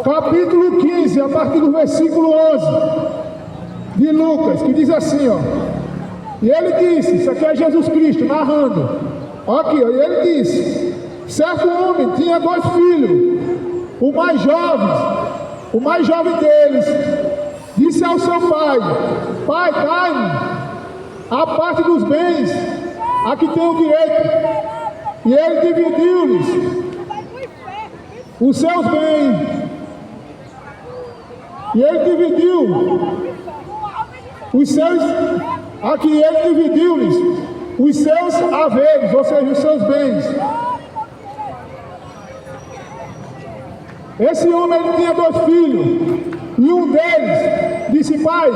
Capítulo 15, a partir do versículo 11 de Lucas, que diz assim, ó. E ele disse, isso aqui é Jesus Cristo narrando. Aqui, ó, e ele disse: certo homem tinha 2 filhos. O mais jovem deles, disse ao seu pai: pai, dai-me a parte dos bens a que tenho direito. E ele dividiu-lhes os seus bens. E ele dividiu os seus, aqui ele dividiu-lhes os seus haveres, ou seja, os seus bens. Esse homem ele tinha 2 filhos, e um deles disse: pai,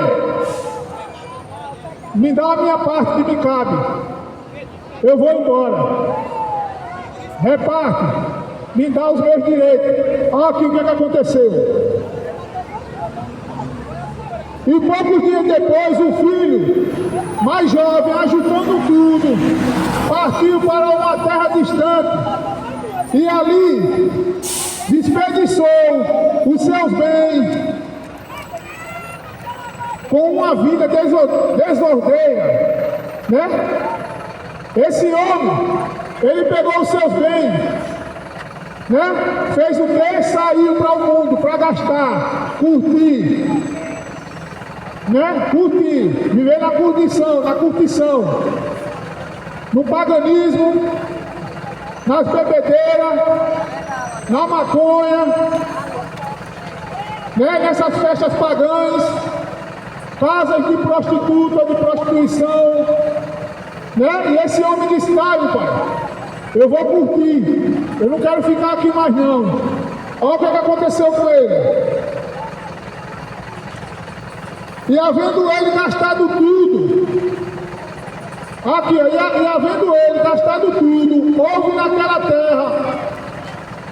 me dá a minha parte que me cabe, eu vou embora, reparte, me dá os meus direitos. Olha aqui o que aconteceu. E poucos dias depois, o filho mais jovem, ajuntando tudo, partiu para uma terra distante, e ali desperdiçou os seus bens com uma vida desordeira, né? Esse homem, ele pegou os seus bens, né? Fez o quê? Saiu para o mundo para gastar, curtir, né? Curtir, viver na curtição, no paganismo, nas bebedeiras, na maconha, né? Nessas festas pagãs, casas de prostituta, de prostituição, né? E esse homem disse: tá, meu pai, eu vou curtir, eu não quero ficar aqui mais não. Olha o que aconteceu com ele. E havendo ele gastado tudo, aqui, e havendo ele gastado tudo, houve naquela terra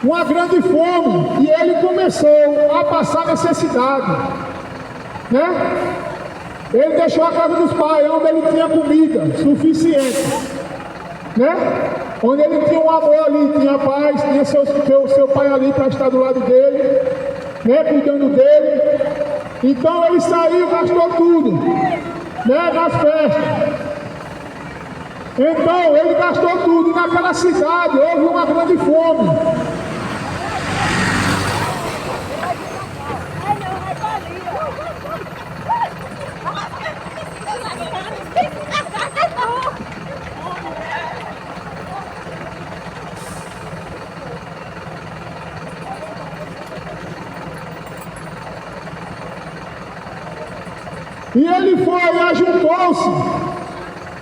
uma grande fome, e ele começou a passar necessidade, né? Ele deixou a casa dos pais, onde ele tinha comida suficiente, né? Onde ele tinha um amor ali, tinha paz, tinha seu pai ali para estar do lado dele, né? Cuidando dele. Então ele saiu e gastou tudo, né? Nas festas. Então ele gastou tudo, e naquela cidade houve uma grande fome. E ele foi e ajuntou-se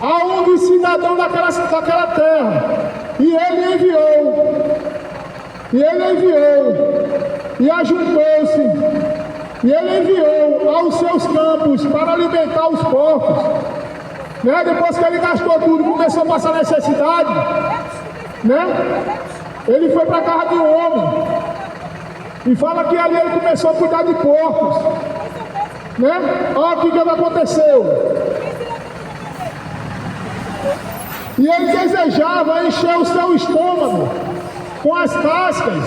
a um dos cidadãos daquela terra, e ele enviou, e ajuntou-se, e ele enviou aos seus campos para alimentar os porcos, né? Depois que ele gastou tudo, começou a passar necessidade, né? Ele foi para a casa de um homem, e fala que ali ele começou a cuidar de porcos, né? Olha o que aconteceu. E ele desejava encher o seu estômago com as cascas.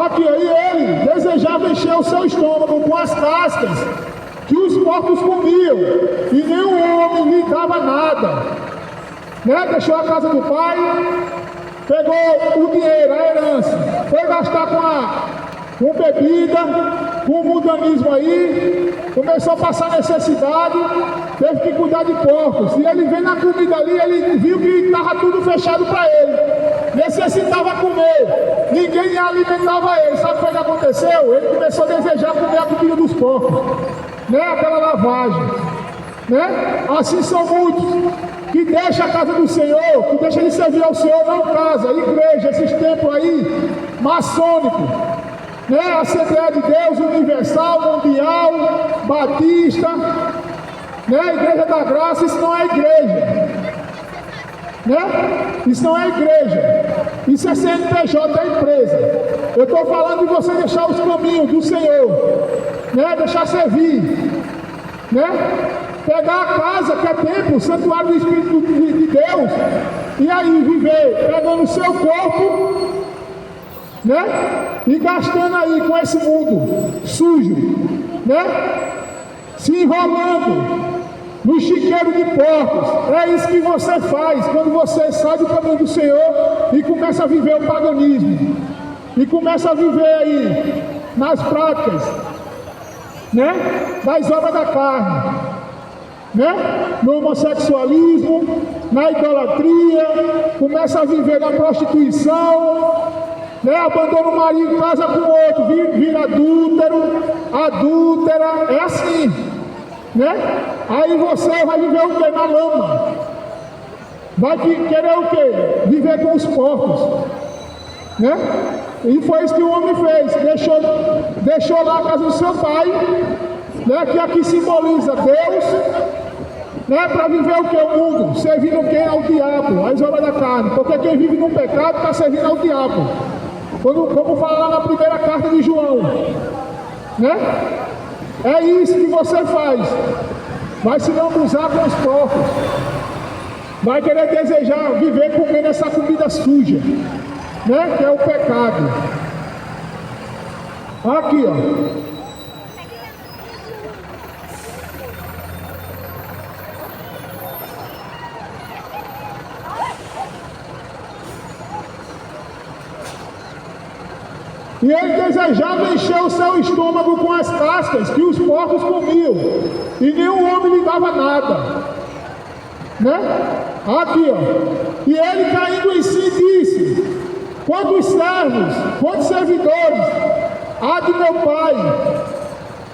Aqui, aí ele desejava encher o seu estômago com as cascas que os porcos comiam, e nenhum homem lhe dava nada, né? Deixou a casa do pai, pegou o dinheiro, a herança, foi gastar com bebida, com mundanismo aí, começou a passar necessidade, teve que cuidar de porcos. E ele veio na comida ali, ele viu que estava tudo fechado para ele, necessitava comer, ninguém alimentava ele. Sabe o que aconteceu? Ele começou a desejar comer a comida dos porcos, né? Aquela lavagem, né? Assim são muitos que deixam a casa do Senhor, que deixam de servir ao Senhor, não casa, igreja, esses templos aí, maçônicos, né? Assembleia de Deus, Universal, Mundial, Batista, né? Igreja da Graça, isso não é igreja, né? Isso não é igreja, isso é CNPJ, é empresa. Eu estou falando de você deixar os caminhos do Senhor, né? Deixar servir, né? pegar a casa que é templo, o santuário do Espírito de Deus, e aí viver pegando o seu corpo, né? E gastando aí com esse mundo sujo, né? Se enrolando no chiqueiro de porcos. É isso que você faz quando você sai do caminho do Senhor e começa a viver o paganismo, e começa a viver aí nas práticas, né? Das obras da carne, né? No homossexualismo, na idolatria, começa a viver na prostituição, né? Abandona o marido, casa com o outro, vira adúltero, adúltera, é assim, né? Aí você vai viver o que? Na lama. Vai querer o que? Viver com os porcos, né? E foi isso que o homem fez, deixou lá a casa do seu pai, né? Que aqui simboliza Deus, né? Para viver o que? O mundo, servindo quem? Ao diabo, às obras da carne, porque quem vive no pecado está servindo ao diabo. Como fala lá na primeira carta de João, né? É isso que você faz. Vai se lambuzar com os porcos, vai querer desejar viver comendo essa comida suja, né? Que é o pecado. Aqui, ó. E ele desejava encher o seu estômago com as cascas que os porcos comiam, e nenhum homem lhe dava nada, né? Aqui, ó. E ele, caindo em si, disse: quantos servos, quantos servidores há de meu pai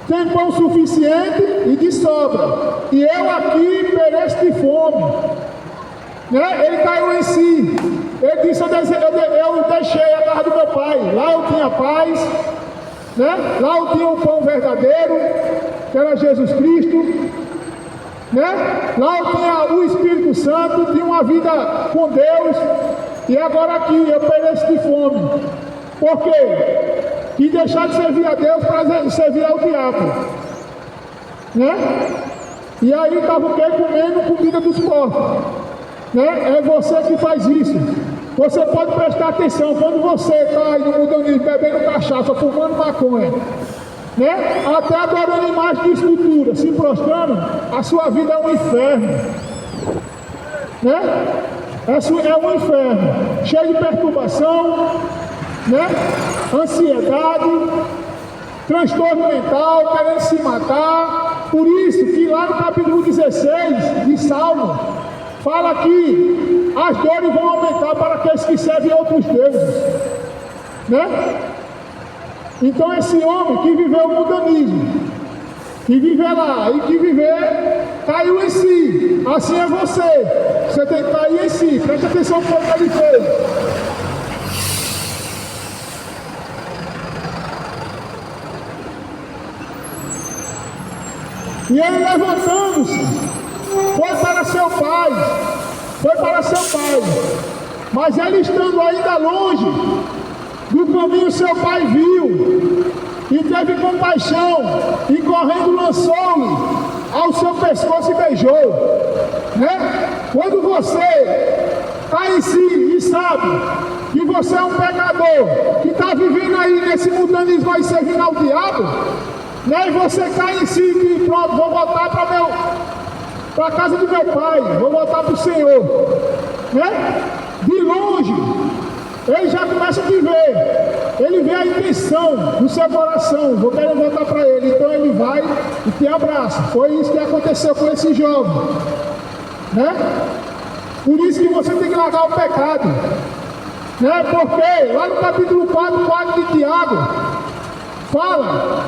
tem pão suficiente e de sobra, e eu aqui pereço de fome, né? Ele caiu em si. Ele disse: eu deixei a casa do meu pai, lá eu tinha paz, né? Lá eu tinha o pão verdadeiro, que era Jesus Cristo, né? Lá eu tinha o Espírito Santo, tinha uma vida com Deus, e agora aqui eu pereço de fome. Por quê? E deixar de servir a Deus para servir ao diabo, né? E aí estava o quê? Comendo comida dos porcos, né? É você que faz isso. Você pode prestar atenção, quando você está aí no mundanismo, bebendo cachaça, fumando maconha, né? Até adorando imagens de escultura, se prostrando, a sua vida é um inferno, né? É um inferno, cheio de perturbação, né? Ansiedade, transtorno mental, querendo se matar. Por isso que lá no capítulo 16 de Salmo, fala que as dores vão aumentar para aqueles que servem outros deuses, né? Então esse homem que viveu o mundanismo, que viver lá e que viver, caiu em si. Assim é você. Você tem que cair em si. Preste atenção no que ele fez. E ele, levantando-se, foi para seu pai, mas ele, estando ainda longe do caminho, seu pai viu e teve compaixão, e correndo lançou-lhe ao seu pescoço e beijou, né? Quando você está em si e sabe que você é um pecador, que está vivendo aí nesse mundanismo aí, servindo ao diabo, né? E você cai em si, que pronto, vou voltar para a casa do meu pai, vou voltar para o Senhor, né? De longe, ele já começa a viver, ele vê a intenção do seu coração, vou querer voltar para ele, então ele vai e te abraça. Foi isso que aconteceu com esse jovem, né? Por isso que você tem que largar o pecado, né? Porque lá no capítulo 4 de Tiago, fala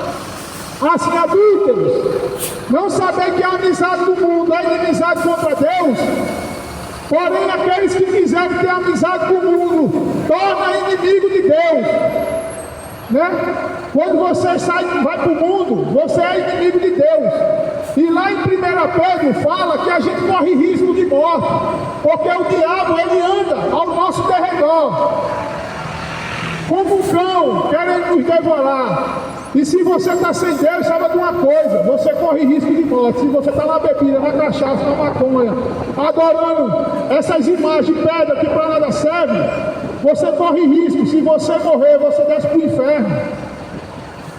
assim: adúlteros, não sabem que a amizade do mundo é inimizade contra Deus? Porém, aqueles que quiserem ter amizade com o mundo, torna inimigo de Deus, né? Quando você vai para o mundo, você é inimigo de Deus. E lá em 1 Pedro fala que a gente corre risco de morte, porque o diabo, ele anda ao nosso derredor, como um cão, querendo nos devorar. E se você está sem Deus, sabe de uma coisa, você corre risco de morte. Se você está na bebida, na cachaça, na maconha, adorando essas imagens de pedra que para nada serve, você corre risco. Se você morrer, você desce para o inferno.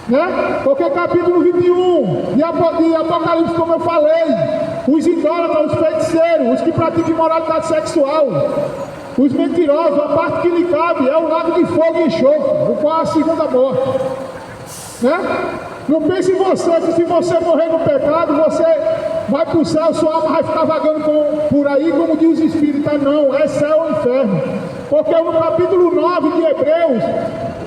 Né? Porque capítulo 21 de Apocalipse, como eu falei, os idólatras, os feiticeiros, os que praticam imoralidade sexual, os mentirosos, a parte que lhe cabe é o lago de fogo e enxofre, o qual é a segunda morte. Né? Não pense em você que se você morrer no pecado, você vai para o céu, sua alma vai ficar vagando por aí, como diz os espíritas. Não, é céu ou inferno. Porque no capítulo 9 de Hebreus,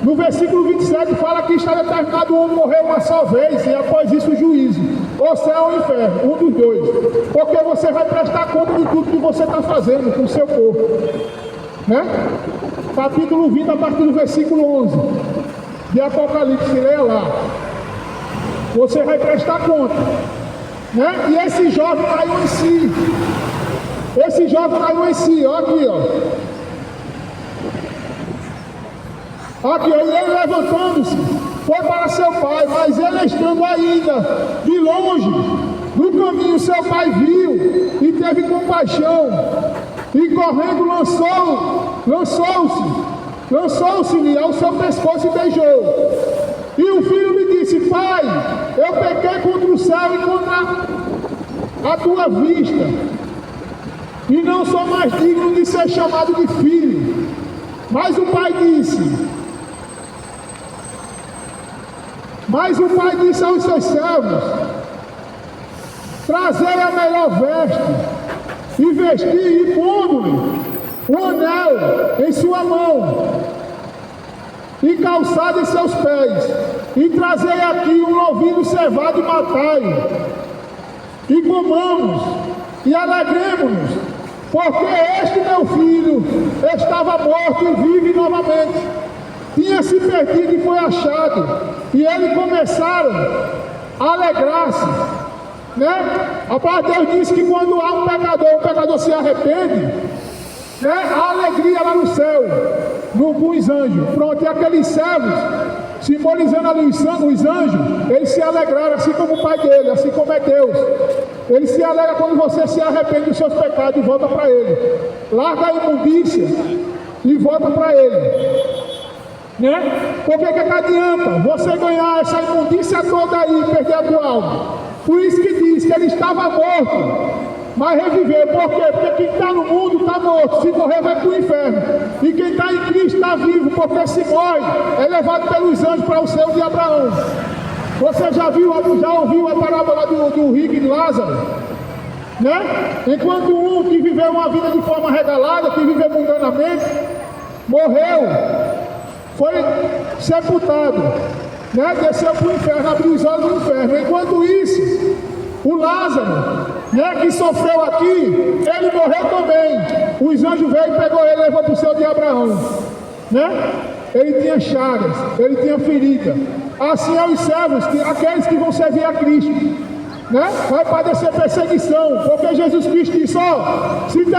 no versículo 27, fala que está determinado o homem morrer uma só vez, e após isso o juízo, ou céu ou inferno, um dos dois. Porque você vai prestar conta de tudo que você está fazendo com o seu corpo. Né? Capítulo 20, a partir do versículo 11 de Apocalipse, leia lá. Você vai prestar conta. Né? E esse jovem caiu em si. Esse jovem caiu em si, ó aqui, ó. Aqui, e ele levantando-se, foi para seu pai, mas ele estando ainda de longe, no caminho seu pai viu e teve compaixão, e correndo lançou-se-lhe ao seu pescoço e beijou. E o filho lhe disse: pai, eu pequei contra o céu e contra a tua vista, e não sou mais digno de ser chamado de filho. Mas o pai disse aos seus servos: trazei a melhor veste, e vestir, e pondo-lhe um anel em sua mão, e calçado em seus pés, e trazei aqui um novilho cevado e matai-o, e comamos, e alegremos-nos, porque este meu filho estava morto e vive novamente, tinha se perdido e foi achado. E eles começaram a alegrar-se. Né? A palavra de Deus diz que quando há um pecador se arrepende, né? Há alegria lá no céu, com os anjos. Pronto, e aqueles servos, simbolizando ali os anjos, eles se alegraram, assim como o pai dele, assim como é Deus. Ele se alegra quando você se arrepende dos seus pecados e volta para ele. Larga a imundícia e volta para ele. Né? Porque que adianta você ganhar essa imundícia toda aí e perder a tua alma? Por isso que diz que ele estava morto, mas reviveu. Por quê? Porque quem está no mundo está morto, se morrer vai para o inferno. E quem está em Cristo está vivo, porque se morre é levado pelos anjos para o céu de Abraão. Você já ouviu a parábola do rico e de Lázaro? Né? Enquanto um que viveu uma vida de forma regalada, que viveu mundanamente, morreu, foi sepultado, né? Desceu para o inferno, abriu os olhos do inferno. Enquanto isso, o Lázaro, né, que sofreu aqui, ele morreu também. Os anjos veio e pegou ele e levou para o céu de Abraão. Né? Ele tinha chagas, ele tinha ferida. Assim é os servos, aqueles que vão servir a Cristo. Né? Vai padecer perseguição, porque Jesus Cristo disse: ó, se tu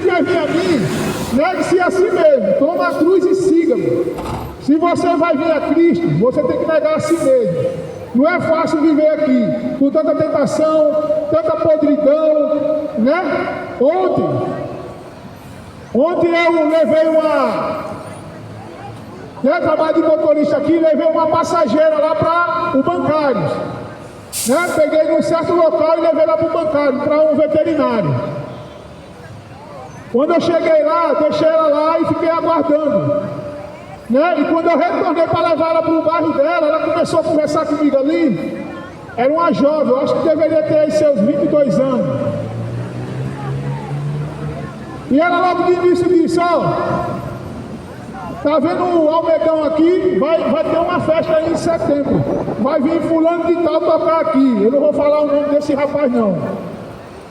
quer vir a mim, negue-se a si mesmo, toma a cruz e siga-me. Se você vai vir a Cristo, você tem que negar a si mesmo. Não é fácil viver aqui, com tanta tentação, tanta podridão, né? Ontem eu levei eu trabalho de motorista aqui, levei uma passageira lá para o bancário. Né? Peguei num certo local e levei lá para o bancário, para um veterinário. Quando eu cheguei lá, deixei ela lá e fiquei aguardando. Né? E quando eu retornei para levar ela para o bairro dela, ela começou a conversar comigo ali. Era uma jovem, eu acho que deveria ter aí seus 22 anos. E ela logo de início disse: ó, tá vendo o Almedão aqui? Vai ter uma festa aí em setembro. Vai vir fulano de tal tocar aqui. Eu não vou falar o nome desse rapaz não.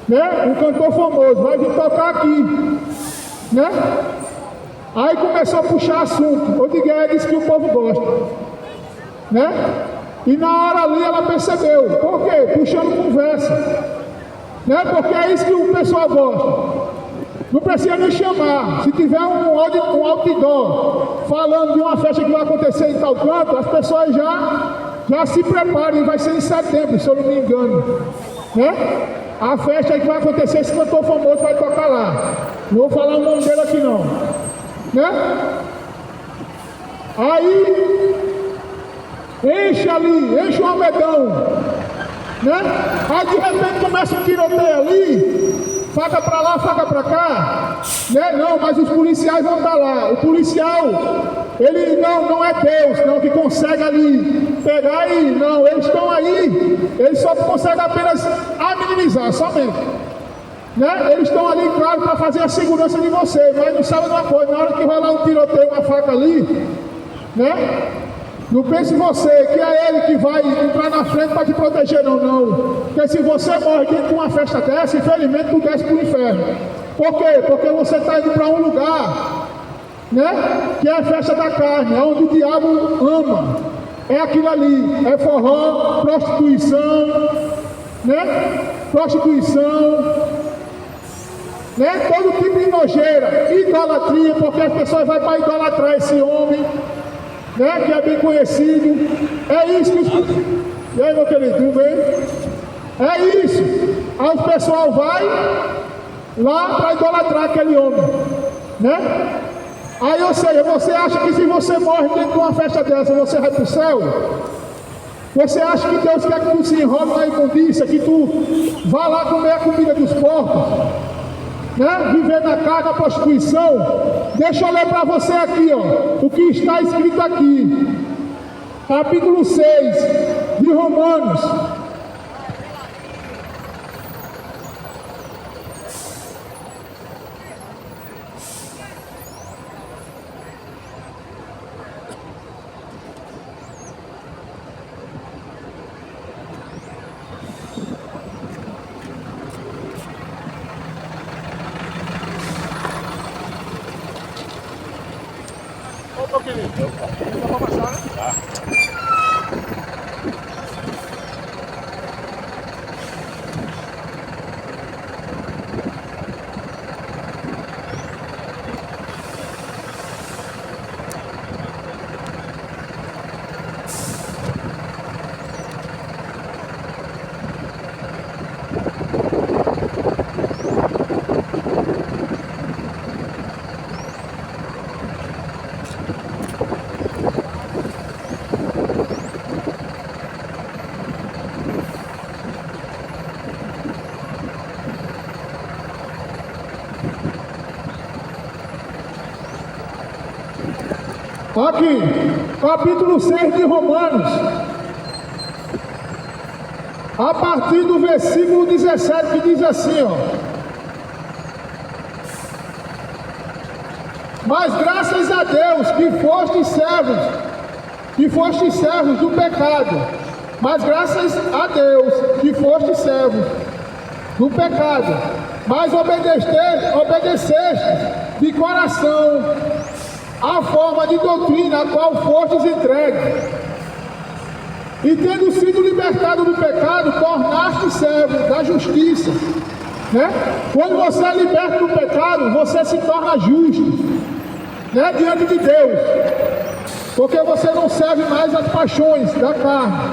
Né? Um cantor famoso, vai vir tocar aqui. Né? Aí começou a puxar assunto. O Digueira disse que o povo gosta. Né? E na hora ali ela percebeu. Por quê? Puxando conversa. Né? Porque é isso que o pessoal gosta. Não precisa nem chamar. Se tiver um outdoor falando de uma festa que vai acontecer em tal canto, as pessoas já Já se preparem, vai ser em setembro, se eu não me engano, né? A festa aí que vai acontecer, esse cantor famoso vai tocar lá. Não vou falar o nome dele aqui não, né? Aí enche ali, enche o Almedão, né? Aí de repente começa um tiroteio ali, faca pra lá, faca pra cá, né? Não, mas os policiais vão estar lá. O policial, ele não é Deus, não, que consegue ali pegar aí, não, eles estão aí, eles só conseguem apenas minimizar, somente, né? Eles estão ali, claro, para fazer a segurança de você, mas não sabe uma coisa, na hora que rolar um tiroteio, uma faca ali, né? Não pense você que é ele que vai entrar na frente para te proteger, não. Porque se você morre dentro de uma festa dessa, infelizmente tu desce para o inferno. Por quê? Porque você está indo para um lugar, né? Que é a festa da carne, onde o diabo ama. É aquilo ali, é forró, prostituição, né? Prostituição, né? Todo tipo de nojeira, idolatria, porque as pessoas vão para idolatrar esse homem, né? Que é bem conhecido. É isso que... E aí, meu querido, tudo bem? É isso. Aí o pessoal vai lá para idolatrar aquele homem, né? Aí, ou seja, você acha que se você morre dentro de uma festa dessa, você vai para o céu? Você acha que Deus quer que tu se enrole na imundícia, que tu vá lá comer a comida dos porcos, né? Viver na carne, na prostituição? Deixa eu ler para você aqui, ó, o que está escrito aqui, capítulo 6 de Romanos. Opa, querido. Vamos passar, né? Tá. Aqui, capítulo 6 de Romanos, a partir do versículo 17, que diz assim, ó: mas graças a Deus que fostes servos do pecado, mas graças a Deus que fostes servos do pecado, mas obedeceste de coração a forma de doutrina a qual fostes entregues, e tendo sido libertado do pecado, tornaste servo da justiça, né? Quando você é liberto do pecado, você se torna justo, né? Diante de Deus, porque você não serve mais às paixões da carne.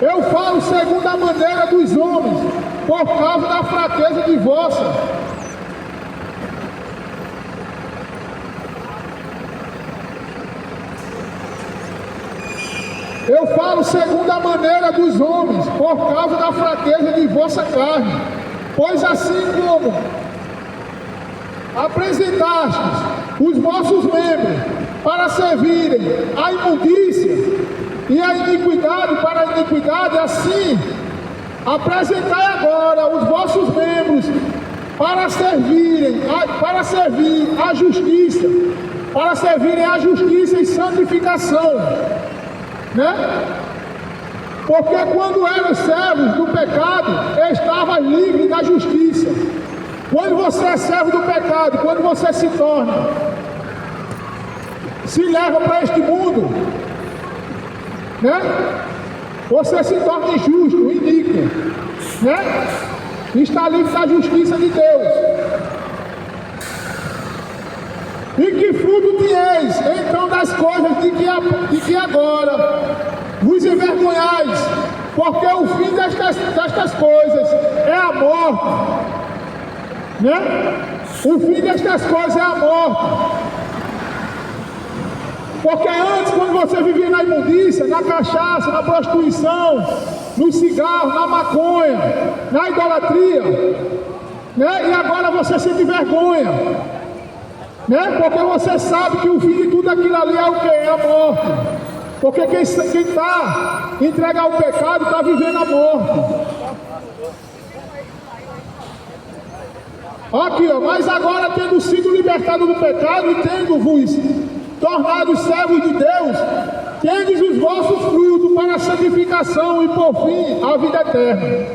Eu falo segundo a maneira dos homens, por causa da fraqueza de vossa. Eu falo segundo a maneira dos homens, por causa da fraqueza de vossa carne. Pois assim como apresentastes os vossos membros para servirem à imundícia e à iniquidade para a iniquidade, assim apresentai agora os vossos membros para servirem à justiça e santificação, né? Porque quando eram servos do pecado, estava livre da justiça. Quando você é servo do pecado, quando você se leva para este mundo, né? Você se torna injusto, iníquo, né? Está livre da justiça de Deus. E que fruto tieis, então, das coisas de que agora vos envergonhais, porque o fim destas coisas é a morte, né? O fim destas coisas é a morte. Porque antes, quando você vivia na imundícia, na cachaça, na prostituição, no cigarro, na maconha, na idolatria, né? E agora você sente vergonha, né? Porque você sabe que o fim de tudo aquilo ali é o que? É a morte. Porque quem está entregue ao pecado está vivendo a morte. Aqui, ó, mas agora tendo sido libertado do pecado e tendo-vos tornado servos de Deus, tendes os vossos frutos para a santificação e por fim a vida eterna,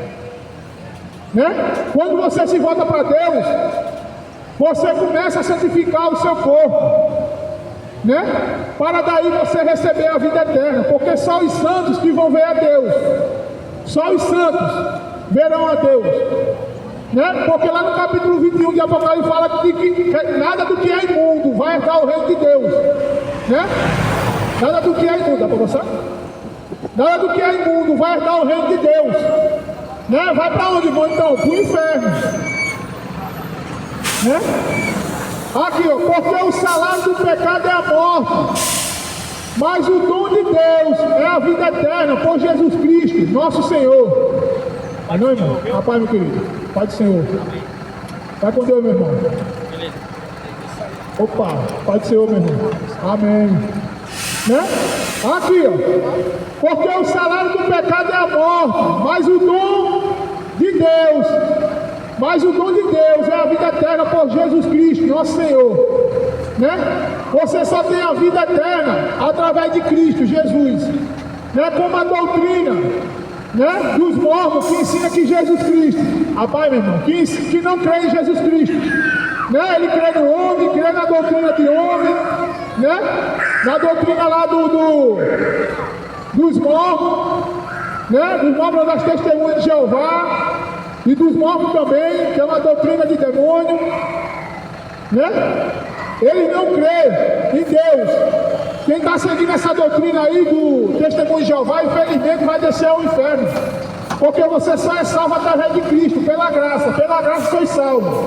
né? Quando você se volta para Deus, você começa a santificar o seu corpo, né? Para daí você receber a vida eterna, porque só os santos que vão ver a Deus, só os santos verão a Deus, né? Porque lá no capítulo 21 de Apocalipse fala que nada do que é imundo vai entrar o reino de Deus, né? Nada do que é imundo, dá para você? Nada do que é imundo vai entrar o reino de Deus, né? Vai para onde vão então? Para o inferno, né? Aqui, ó, porque o salário do pecado é a morte, mas o dom de Deus é a vida eterna por Jesus Cristo, nosso Senhor. Amém, irmão? Rapaz, meu querido. Pai do Senhor. Vai com Deus, meu irmão. Opa, Pai do Senhor, meu irmão. Amém. Né? Aqui, ó. Porque o salário do pecado é a morte, mas o dom de Deus, é a vida eterna por Jesus Cristo, nosso Senhor. Né? Você só tem a vida eterna através de Cristo, Jesus. Né? Como a doutrina, né, dos mormons que ensina que Jesus Cristo, rapaz, meu irmão, que não crê em Jesus Cristo, né? Ele crê no homem, crê na doutrina de homem, né? Na doutrina lá dos mormons, né? Dos mormons das testemunhas de Jeová e dos mormons também, que é uma doutrina de demônio, né? Ele não crê em Deus. Quem está seguindo essa doutrina aí do testemunho de Jeová, infelizmente vai descer ao inferno. Porque você só é salvo através de Cristo, pela graça sois salvos.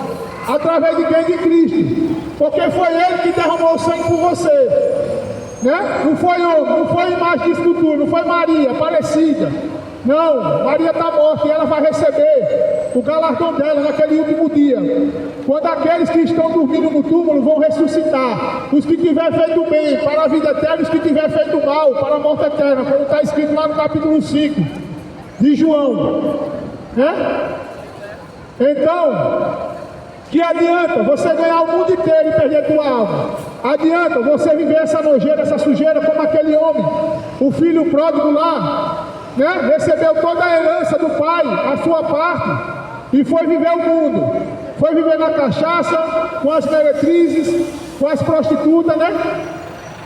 Através de quem? De Cristo. Porque foi Ele que derramou o sangue por você. Né? Não foi homem, não foi imagem de escultura, não foi Maria, Aparecida. Não, Maria está morta e ela vai receber o galardão dela naquele último dia. Quando aqueles que estão dormindo no túmulo vão ressuscitar. Os que tiver feito bem para a vida eterna, os que tiver feito mal para a morte eterna. Como está escrito lá no capítulo 5 de João. Né? Então, que adianta você ganhar o mundo inteiro e perder tua alma? Adianta você viver essa nojeira, essa sujeira como aquele homem, o filho pródigo lá, né? Recebeu toda a herança do pai, a sua parte, e foi viver o mundo. Foi viver na cachaça, com as meretrizes, com as prostitutas, né?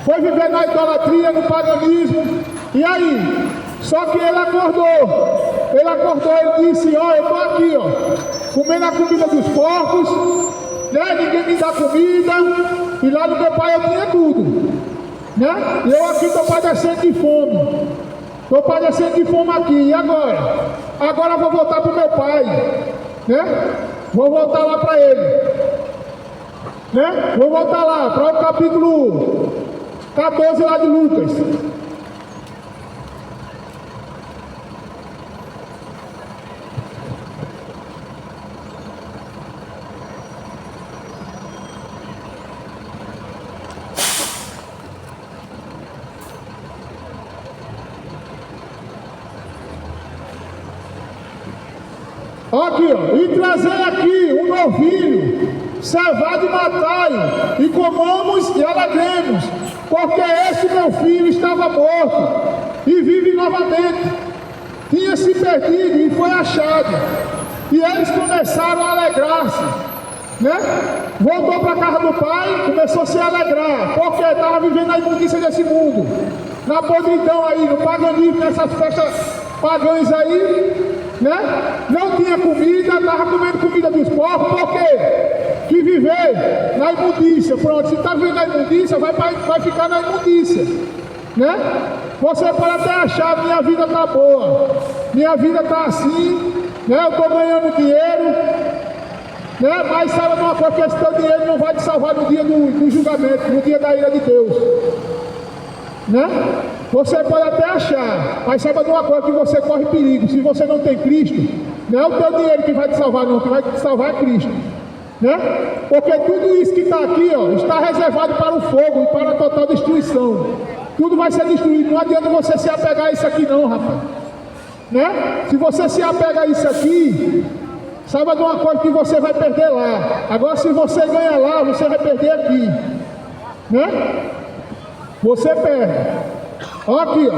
Foi viver na idolatria, no paganismo. E aí? Só que ele acordou. Ele disse, ó, eu estou aqui, ó, comendo a comida dos porcos, né? Ninguém me dá comida, e lá no meu pai eu tinha tudo, né? E eu aqui estou padecendo de fome. Estou padecendo de fome aqui, e agora? Agora eu vou voltar para o meu pai, né? Vou voltar lá para ele, né? Vou voltar lá para o capítulo 14 lá de Lucas. Aqui, ó, e trazer aqui um novilho, cevado e matai-o, e comamos e alegremos, porque esse meu filho estava morto e vive novamente, tinha se perdido e foi achado. E eles começaram a alegrar-se, né? Voltou para a casa do pai, começou a se alegrar, porque estava vivendo a imundícia desse mundo, na podridão aí, no paganismo, nessas festas pagãs aí, né? Não tinha comida, estava comendo comida dos porcos, por quê? Que viveu viver na imundícia. Pronto, se está vivendo na imundícia, vai ficar na imundícia, né? Você pode até achar, minha vida está boa, minha vida está assim, né? Eu estou ganhando dinheiro, né? Mas saiba de uma coisa, que esse teu dinheiro não vai te salvar no dia do julgamento, no dia da ira de Deus, né? Você pode até achar, mas saiba de uma coisa, que você corre perigo. Se você não tem Cristo, não é o teu dinheiro que vai te salvar, não. O que vai te salvar é Cristo, né? Porque tudo isso que está aqui, ó, está reservado para o fogo e para a total destruição. Tudo vai ser destruído. Não adianta você se apegar a isso aqui, não, rapaz, né? Se você se apega a isso aqui, saiba de uma coisa, que você vai perder lá. Agora, se você ganha lá, você vai perder aqui, né? Você perde. Olha aqui,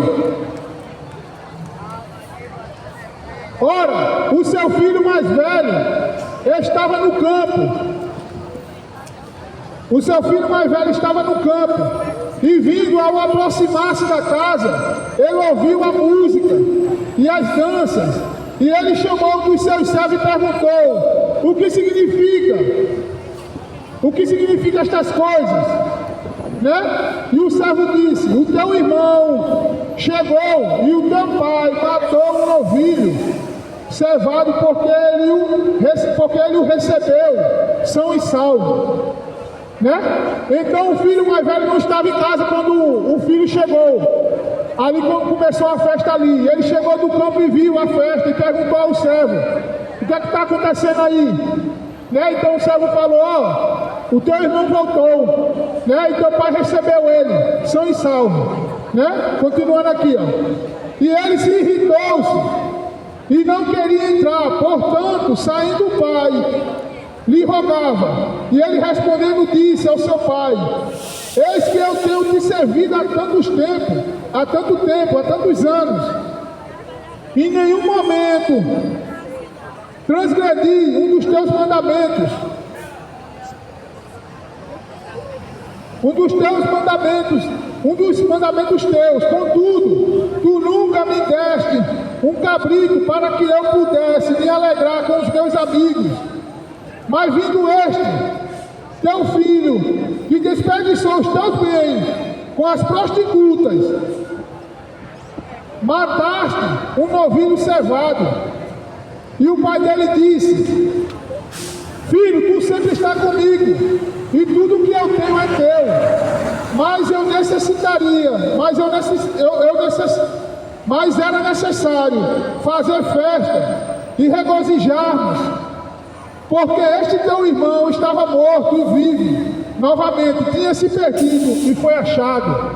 ó. Ora, o seu filho mais velho estava no campo. O seu filho mais velho estava no campo. E vindo ao aproximar-se da casa, ele ouviu a música e as danças. E ele chamou um dos seus servos e perguntou: o que significa? O que significam estas coisas? Né? E o servo disse: o teu irmão chegou e o teu pai matou um novilho cevado, porque ele o recebeu são e salvo, né? Então o filho mais velho não estava em casa quando o filho chegou. Ali quando começou a festa ali, ele chegou do campo e viu a festa e perguntou ao servo: o que é que está acontecendo aí? Né? Então o servo falou: ó, o teu irmão voltou, né? E teu pai recebeu ele, são e salvo, né? Continuando aqui, ó. E ele se irritou-se e não queria entrar. Portanto, saindo o pai, lhe rogava. E ele respondendo disse ao seu pai: eis que eu tenho te servido há tanto tempo, há tantos anos. Em nenhum momento transgredi um dos teus mandamentos. Um dos mandamentos teus. Contudo, tu nunca me deste um cabrito para que eu pudesse me alegrar com os meus amigos. Mas vindo este, teu filho, que desperdiçou os teus bens com as prostitutas, mataste um novilho cevado. E o pai dele disse: filho, tu sempre está comigo, e tudo que eu tenho é teu. Mas eu necessitaria, mas era necessário fazer festa e regozijarmos, porque este teu irmão estava morto e vive novamente, tinha se perdido e foi achado,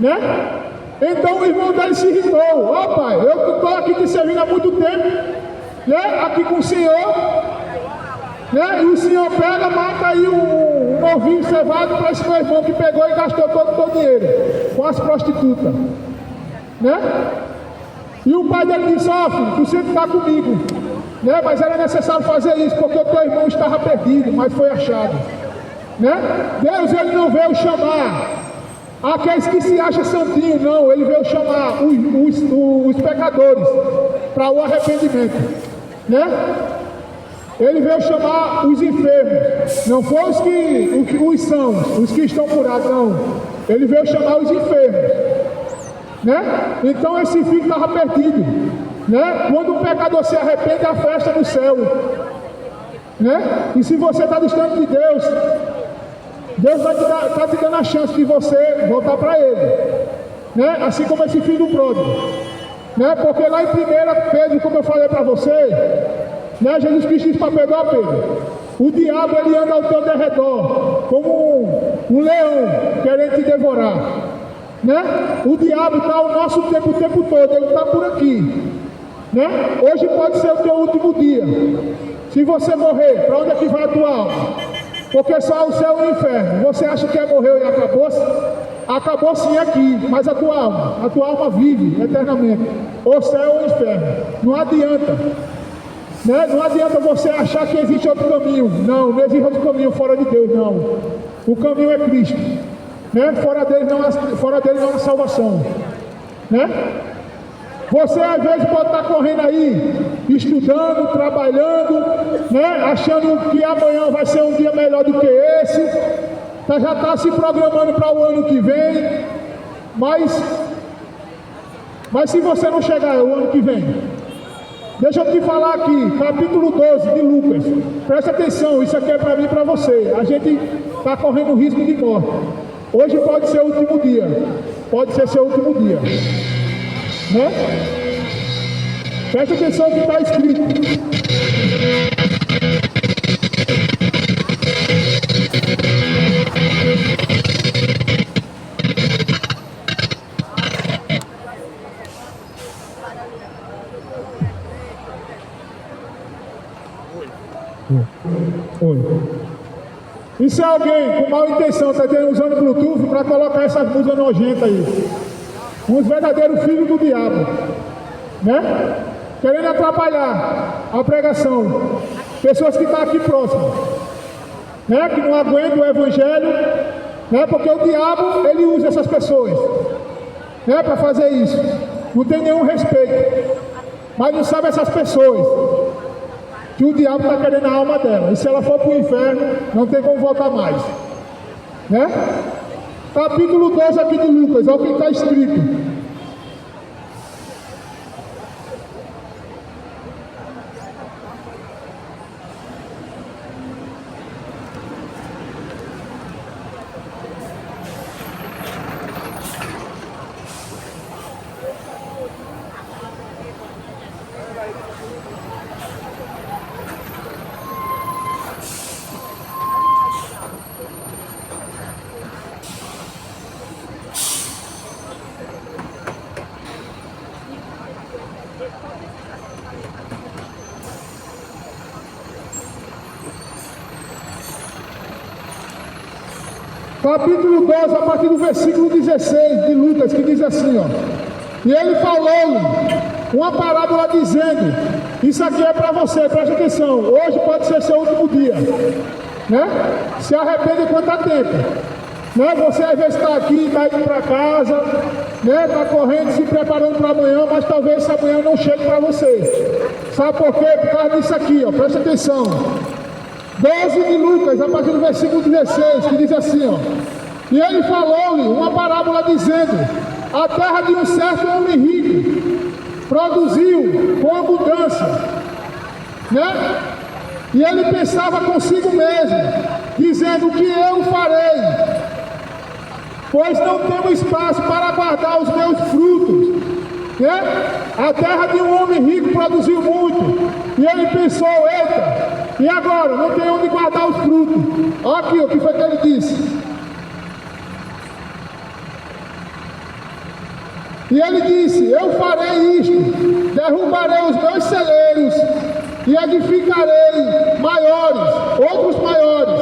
né? Então o irmão dele se irritou: ó pai, eu estou aqui te servindo há muito tempo, né? Aqui com o senhor, né? E o senhor pega, mata aí um novinho cevado para esse meu irmão que pegou e gastou todo o teu dinheiro com as prostitutas, né? E o pai dele disse: ó filho, tu sempre está comigo, né? Mas era necessário fazer isso, porque o teu irmão estava perdido, mas foi achado, né? Deus, ele não veio chamar aqueles que se acham santinho, não. Ele veio chamar os pecadores para o arrependimento, né? Ele veio chamar os enfermos. Não foi os sãos, os que estão curados, não. Ele veio chamar os enfermos, né? Então esse filho estava perdido, né? Quando o pecador se arrepende, a festa no céu, né? E se você está distante de Deus, Deus vai tá te dando a chance de você voltar para Ele, né? Assim como esse filho pródigo, né? Porque lá em 1 Pedro, como eu falei para você, né? Jesus Cristo disse para Pedro: ó Pedro, o diabo ele anda ao teu derredor como um leão querendo te devorar, né? O diabo está o nosso tempo, o tempo todo, ele está por aqui, né? Hoje pode ser o teu último dia. Se você morrer, para onde é que vai a tua alma? Porque só o céu e o inferno. Você acha que morreu e acabou-se? Acabou sim aqui, mas a tua alma vive eternamente, o céu ou o inferno. Não adianta, né? Não adianta você achar que existe outro caminho. Não existe outro caminho fora de Deus, não. O caminho é Cristo, né? Fora dele não há salvação, né? Você às vezes pode estar correndo aí estudando, trabalhando, né? Achando que amanhã vai ser um dia melhor do que esse, já está se programando para o ano que vem, mas se você não chegar o ano que vem, deixa eu te falar aqui, capítulo 12 de Lucas, presta atenção, isso aqui é para mim e para você, a gente está correndo risco de morte, hoje pode ser o último dia, pode ser seu último dia, né? Presta atenção no que está escrito. Oi. E se alguém com má intenção está usando Bluetooth para colocar essas músicas nojentas aí? Uns verdadeiros filhos do diabo, né? Querendo atrapalhar a pregação. Pessoas que estão aqui próximas, né? Que não aguentam o evangelho, né? Porque o diabo, ele usa essas pessoas, né? Para fazer isso. Não tem nenhum respeito. Mas não sabe essas pessoas que o diabo está querendo a alma dela. E se ela for para o inferno, não tem como voltar mais, né? Capítulo 12 aqui de Lucas, olha o que está escrito. Capítulo 12, a partir do versículo 16 de Lucas, que diz assim, ó. E ele falou-lhe uma parábola dizendo, isso aqui é para você, preste atenção, hoje pode ser seu último dia, né? Se arrepende enquanto há tempo, né? Você às vezes está aqui, está indo para casa, né? Está correndo, se preparando para amanhã, mas talvez esse amanhã não chegue para você. Sabe por quê? Por causa disso aqui, ó, preste atenção. 12 de Lucas, a partir do versículo 16, que diz assim, ó. E ele falou-lhe uma parábola dizendo, a terra de um certo homem rico produziu com abundância, né? E ele pensava consigo mesmo, dizendo, o que eu farei? Pois não tenho espaço para guardar os meus frutos, né? A terra de um homem rico produziu muito, e ele pensou, eita, e agora? Não tem onde guardar os frutos. Olha aqui, o que foi que ele disse? E ele disse, eu farei isto, derrubarei os meus celeiros e edificarei maiores, outros maiores,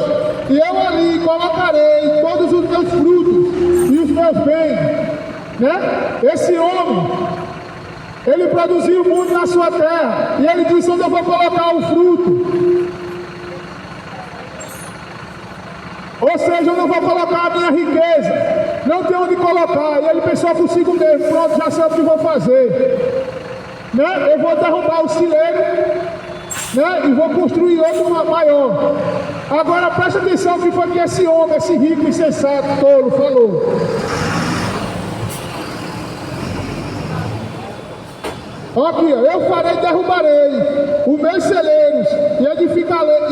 e eu ali colocarei todos os meus frutos e os meus bens, né? Esse homem, ele produziu muito na sua terra, e ele disse, onde eu vou colocar o fruto? Ou seja, eu não vou colocar a minha riqueza, não tem onde colocar. E ele pensou consigo mesmo, pronto, já sei o que vou fazer, né? Eu vou derrubar o celeiro, né? E vou construir outro maior. Agora preste atenção o que foi que esse homem, esse rico, insensato, tolo, falou. Aqui, ó, eu farei, derrubarei os meus celeiros e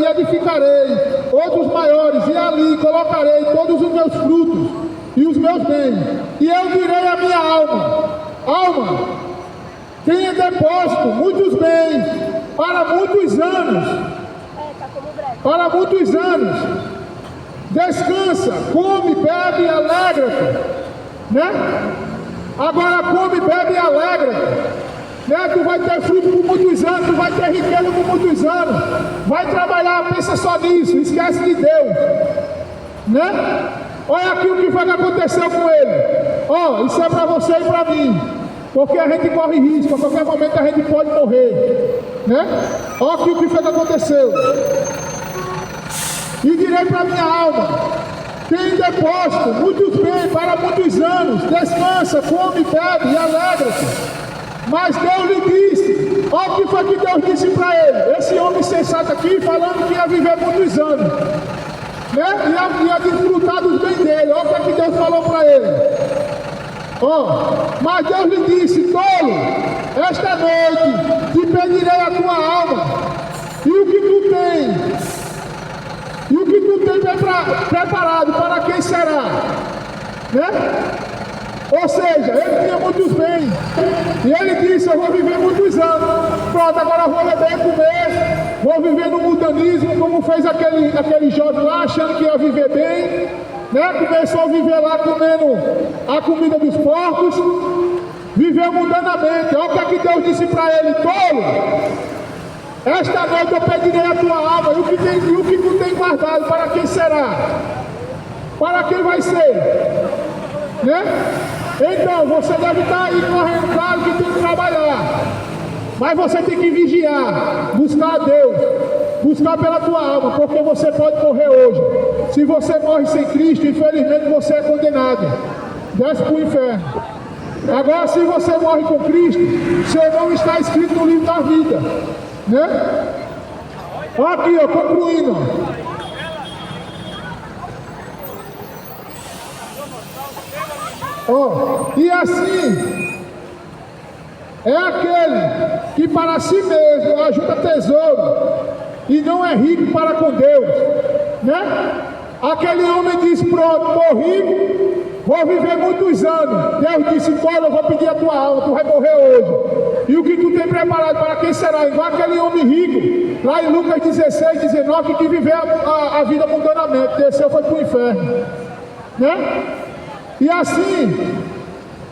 edificarei outros maiores, e ali colocarei todos os meus frutos e os meus bens. E eu direi à minha alma, tenha depósito muitos bens para muitos anos, descansa, come, bebe e alegra-te, né? Agora come, bebe e alegra-te. Né? Tu vai ter fruto por muitos anos, tu vai ter riqueza por muitos anos, vai trabalhar, pensa só nisso, esquece de Deus, né? Olha aqui o que foi que aconteceu com ele. Ó, isso é para você e para mim, porque a gente corre risco, a qualquer momento a gente pode morrer, né? Olha aqui o que foi que aconteceu. E direi para minha alma, tem depósito, muitos bens para muitos anos, descansa, come, bebe e alegra-se. Mas Deus lhe disse, Olha o que foi que Deus disse para ele. Esse homem sensato aqui, falando que ia viver muitos anos, né? Ia desfrutar dos bens dele. Olha o que Deus falou para ele. Mas Deus lhe disse: tolo, esta noite te pedirei a tua alma, e o que tu tens preparado, para quem será? Né? Ou seja, ele tinha muitos bens, e ele disse: eu vou viver muitos anos, pronto, agora eu vou beber e comer, vou viver no mundanismo, como fez aquele jovem lá, achando que ia viver bem, né? Começou a viver lá comendo a comida dos porcos, viveu mundanamente. Olha o que Deus disse para ele: tolo, esta noite eu pedirei a tua alma, e o que tu tem guardado, para quem será? Para quem vai ser? Né? Então, você deve estar aí correndo, claro que tem que trabalhar, mas você tem que vigiar, buscar a Deus, buscar pela tua alma, porque você pode morrer hoje. Se você morre sem Cristo, infelizmente você é condenado, desce para o inferno. Agora, se você morre com Cristo, seu nome está escrito no livro da vida, né? Olha aqui, ó, concluindo. E assim é aquele que para si mesmo ajunta tesouro e não é rico para com Deus, né? Aquele homem disse: pronto, morri, vou viver muitos anos. Deus disse: olha, eu vou pedir a tua alma, tu vai morrer hoje. E o que tu tem preparado, para quem será? Igual aquele homem rico, lá em Lucas 16, 19, que viveu a vida mundanamente, desceu, foi para o inferno, né? E assim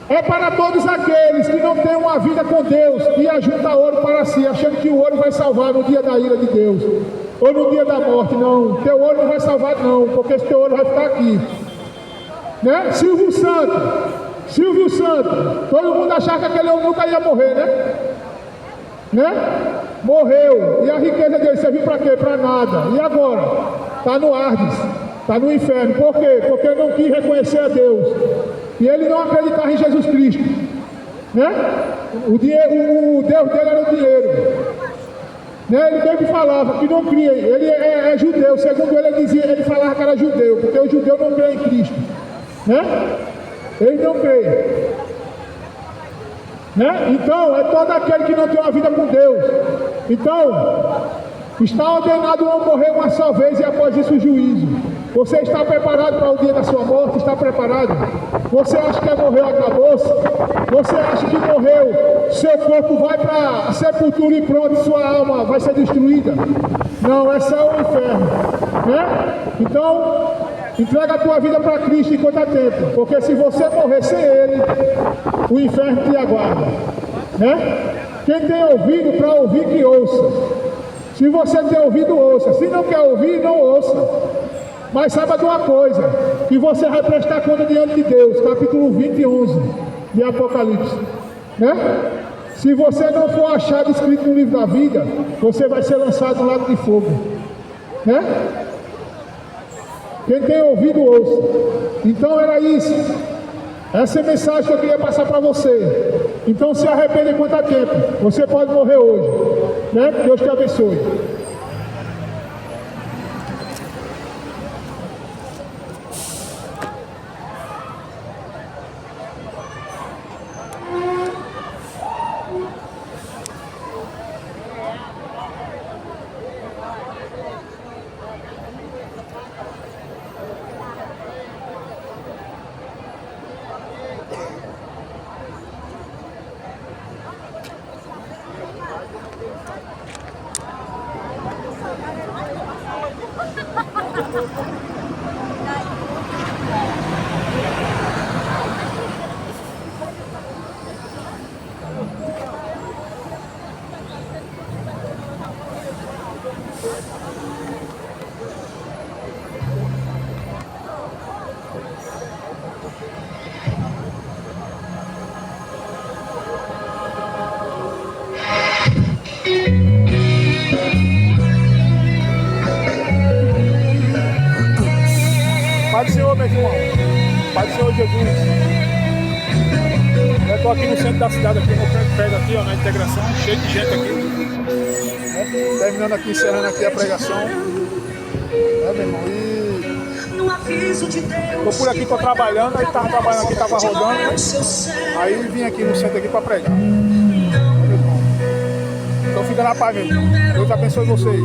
é para todos aqueles que não têm uma vida com Deus e ajuntam ouro para si, achando que o ouro vai salvar no dia da ira de Deus, ou no dia da morte. Não, teu ouro não vai salvar não, porque esse teu ouro vai ficar aqui, né? Silvio Santos, todo mundo achava que aquele homem nunca ia morrer, né? Morreu, e a riqueza dele serviu para quê? Para nada. E agora? Está no Hades, está no inferno. Por quê? Porque ele não quis reconhecer a Deus, e ele não acreditava em Jesus Cristo, né? O Deus dele era o dinheiro, né? Ele mesmo falava que não cria. Ele é judeu, segundo ele falava que era judeu, porque o judeu não crê em Cristo, né? Ele não crê, né? Então é todo aquele que não tem uma vida com Deus. Então está ordenado não morrer uma só vez, e após isso o juízo. Você está preparado para o dia da sua morte? Está preparado? Você acha que morreu, acabou-se? Você acha que morreu, seu corpo vai para a sepultura e pronto, sua alma vai ser destruída? Não, é só o inferno, né? Então entrega a tua vida para Cristo enquanto há tempo, porque se você morrer sem Ele, o inferno te aguarda, né? Quem tem ouvido para ouvir, que ouça. Se você tem ouvido, ouça. Se não quer ouvir, não ouça. Mas saiba de uma coisa, que você vai prestar conta diante de Deus, capítulo 20 e 11 de Apocalipse, né? Se você não for achado escrito no livro da vida, você vai ser lançado no lago de fogo, né? Quem tem ouvido, ouça. Então era isso, essa é a mensagem que eu queria passar para você. Então se arrependa enquanto há tempo. Você pode morrer hoje, né? Deus te abençoe. Pai do Senhor, meu irmão. Pai do Senhor Jesus. Estou aqui no centro da cidade, aqui no prédio aqui, ó, na integração, cheio de gente aqui. Né? Terminando aqui, encerrando aqui a pregação. Meu irmão, tô por aqui, tô trabalhando, aí tava trabalhando aqui, tava rodando, né? Aí vim aqui no centro aqui para pregar. Então fica na paz, meu irmão. Deus abençoe vocês.